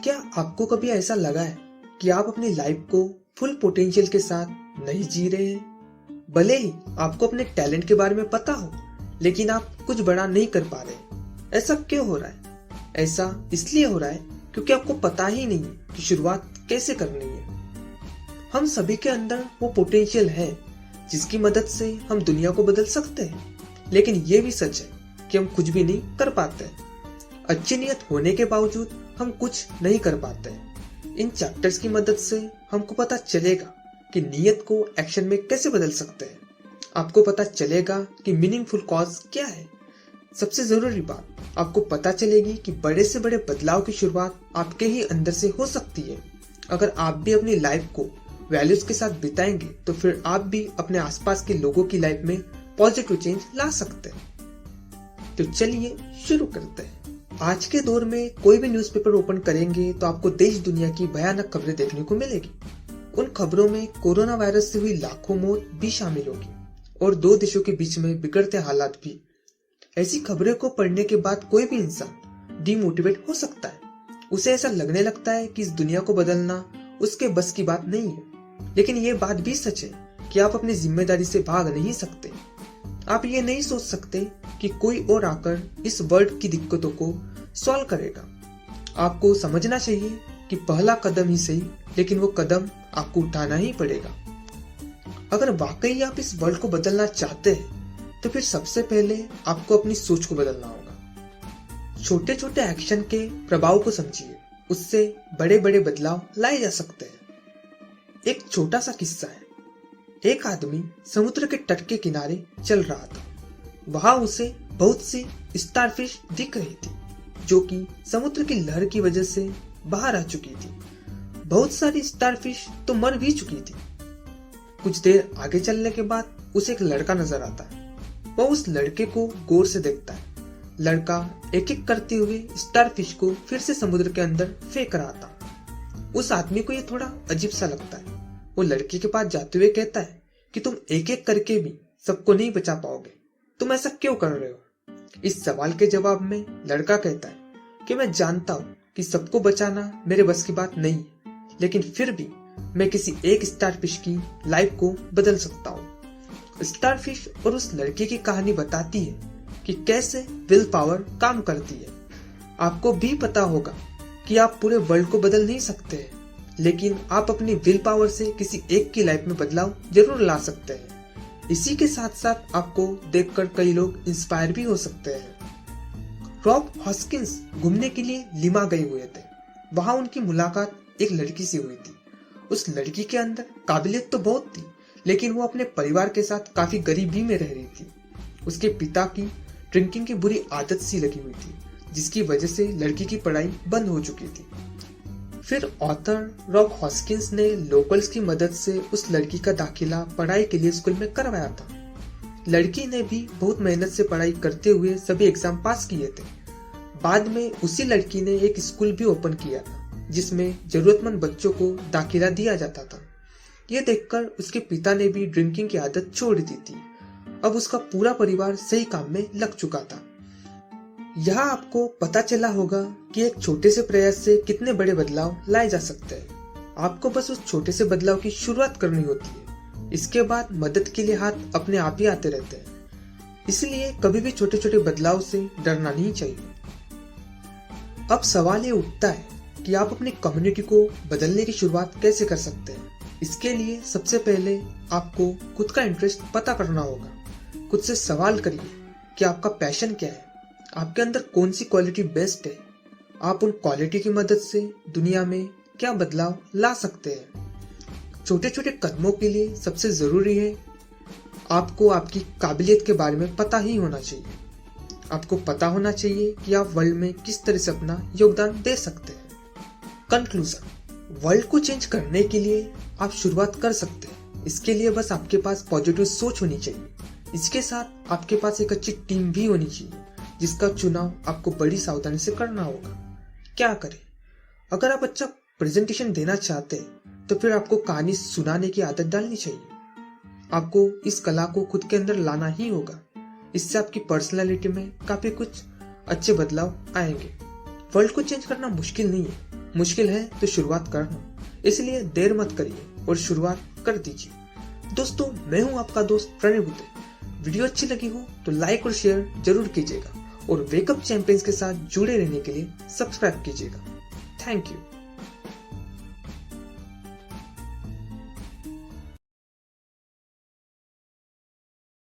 क्या आपको कभी ऐसा लगा है कि आप अपनी लाइफ को फुल पोटेंशियल के साथ नहीं जी रहे हैं? भले ही आपको अपने टैलेंट के बारे में पता हो, लेकिन आप कुछ बड़ा नहीं कर पा रहे। ऐसा क्यों हो रहा है? ऐसा इसलिए हो रहा है क्योंकि आपको पता ही नहीं है कि शुरुआत कैसे करनी है। हम सभी के अंदर वो पोटेंशियल है जिसकी मदद से हम दुनिया को बदल सकते हैं, लेकिन ये भी सच है कि हम कुछ भी नहीं कर पाते। अच्छी नियत होने के बावजूद हम कुछ नहीं कर पाते। इन चैप्टर्स की मदद से हमको पता चलेगा कि नियत को एक्शन में कैसे बदल सकते हैं। आपको पता चलेगा कि मीनिंगफुल कॉज क्या है। सबसे जरूरी बात, आपको पता चलेगी कि बड़े से बड़े बदलाव की शुरुआत आपके ही अंदर से हो सकती है। अगर आप भी अपनी लाइफ को वैल्यूज के साथ बिताएंगे तो फिर आप भी अपने आसपास के लोगों की लाइफ में पॉजिटिव चेंज ला सकते हैं। तो चलिए शुरू करते हैं। आज के दौर में कोई भी न्यूज़पेपर ओपन करेंगे तो आपको देश दुनिया की भयानक खबरें देखने को मिलेगी। उन खबरों में कोरोना वायरस से हुई लाखों मौत भी शामिल होगी और दो देशों के बीच में बिगड़ते हालात भी। ऐसी खबरें को पढ़ने के बाद कोई भी इंसान डिमोटिवेट हो सकता है। उसे ऐसा लगने लगता है कि इस दुनिया को बदलना उसके बस की बात नहीं है। लेकिन ये बात भी सच है कि आप अपनी जिम्मेदारी से भाग नहीं सकते। आप ये नहीं सोच सकते कि कोई और आकर इस वर्ल्ड की दिक्कतों को सॉल्व करेगा। आपको समझना चाहिए कि पहला कदम ही सही, लेकिन वो कदम आपको उठाना ही पड़ेगा। अगर वाकई आप इस वर्ल्ड को बदलना चाहते हैं तो फिर सबसे पहले आपको अपनी सोच को बदलना होगा। छोटे छोटे एक्शन के प्रभाव को समझिए, उससे बड़े बड़े बदलाव लाए जा सकते हैं। एक छोटा सा किस्सा है। एक आदमी समुद्र के तट के किनारे चल रहा था। वहां उसे बहुत सी स्टारफिश दिख रही थी जो कि समुद्र की लहर की वजह से बाहर आ चुकी थी। बहुत सारी स्टारफिश तो मर भी चुकी थी। कुछ देर आगे चलने के बाद उसे एक लड़का नजर आता है। वह उस लड़के को गौर से देखता है। लड़का एक एक करते हुए स्टारफिश को फिर से समुद्र के अंदर फेंक रहा था। उस आदमी को यह थोड़ा अजीब सा लगता है। वो लड़के के पास जाते हुए कहता है कि तुम एक एक करके भी सबको नहीं बचा पाओगे, तुम ऐसा क्यों कर रहे हो? इस सवाल के जवाब में लड़का कहता है कि मैं जानता हूँ कि सबको बचाना मेरे बस की बात नहीं है, लेकिन फिर भी मैं किसी एक स्टारफिश की लाइफ को बदल सकता हूँ। स्टारफिश और उस लड़के की कहानी बताती है कि कैसे विल पावर काम करती है। आपको भी पता होगा कि आप पूरे वर्ल्ड को बदल नहीं सकते हैं, लेकिन आप अपनी विल पावर से किसी एक की लाइफ में बदलाव जरूर ला सकते हैं। इसी के साथ साथ आपको देखकर कई लोग इंस्पायर भी हो सकते हैं। रॉब हॉस्किंस घूमने के लिए लिमा गए हुए थे। वहां उनकी मुलाकात एक लड़की से हुई थी। उस लड़की के अंदर काबिलियत तो बहुत थी, लेकिन वो अपने परिवार के साथ काफी गरीबी में रह रही थी। उसके पिता की ड्रिंकिंग की बुरी आदत सी लगी हुई थी, जिसकी वजह से लड़की की पढ़ाई बंद हो चुकी थी। फिर ऑथर रॉब हॉस्किंस ने लोकल्स की मदद से उस लड़की का दाखिला पढ़ाई के लिए स्कूल में करवाया था। लड़की ने भी बहुत मेहनत से पढ़ाई करते हुए सभी एग्जाम पास किए थे। बाद में उसी लड़की ने एक स्कूल भी ओपन किया था जिसमें जरूरतमंद बच्चों को दाखिला दिया जाता था। ये देखकर उसके पिता ने भी ड्रिंकिंग की आदत छोड़ दी थी। अब उसका पूरा परिवार सही काम में लग चुका था। यहाँ आपको पता चला होगा कि एक छोटे से प्रयास से कितने बड़े बदलाव लाए जा सकते हैं। आपको बस उस छोटे से बदलाव की शुरुआत करनी होती है। इसके बाद मदद के लिए हाथ अपने आप ही आते रहते हैं। इसलिए कभी भी छोटे छोटे बदलाव से डरना नहीं चाहिए। अब सवाल ये उठता है कि आप अपनी कम्युनिटी को बदलने की शुरुआत कैसे कर सकते हैं। इसके लिए सबसे पहले आपको खुद का इंटरेस्ट पता करना होगा। खुद से सवाल करिए कि आपका पैशन क्या है, आपके अंदर कौन सी क्वालिटी बेस्ट है। आप उन क्वालिटी की मदद से दुनिया में क्या बदलाव ला सकते हैं। छोटे छोटे कदमों के लिए सबसे जरूरी है आपको आपकी काबिलियत के बारे में पता ही होना चाहिए। आपको पता होना चाहिए कि आप वर्ल्ड में किस तरह से अपना योगदान दे सकते हैं। कंक्लूजन, वर्ल्ड को चेंज करने के लिए आप शुरुआत कर सकते हैं। इसके लिए बस आपके पास पॉजिटिव सोच होनी चाहिए। इसके साथ आपके पास एक अच्छी टीम भी होनी चाहिए जिसका चुनाव आपको बड़ी सावधानी से करना होगा। क्या करें? अगर आप अच्छा प्रेजेंटेशन देना चाहते हैं तो फिर आपको कहानी सुनाने की आदत डालनी चाहिए। आपको इस कला को खुद के अंदर लाना ही होगा। इससे आपकी पर्सनालिटी में काफी कुछ अच्छे बदलाव आएंगे। वर्ल्ड को चेंज करना मुश्किल नहीं है, मुश्किल है तो शुरुआत करना, इसलिए देर मत करिए और शुरुआत कर दीजिए। दोस्तों, मैं हूं आपका दोस्त प्रणय गुते। वीडियो अच्छी लगी हो तो लाइक और शेयर जरूर कीजिएगा और वेकअप चैंपियंस के साथ जुड़े रहने के लिए सब्सक्राइब कीजिएगा। Thank you.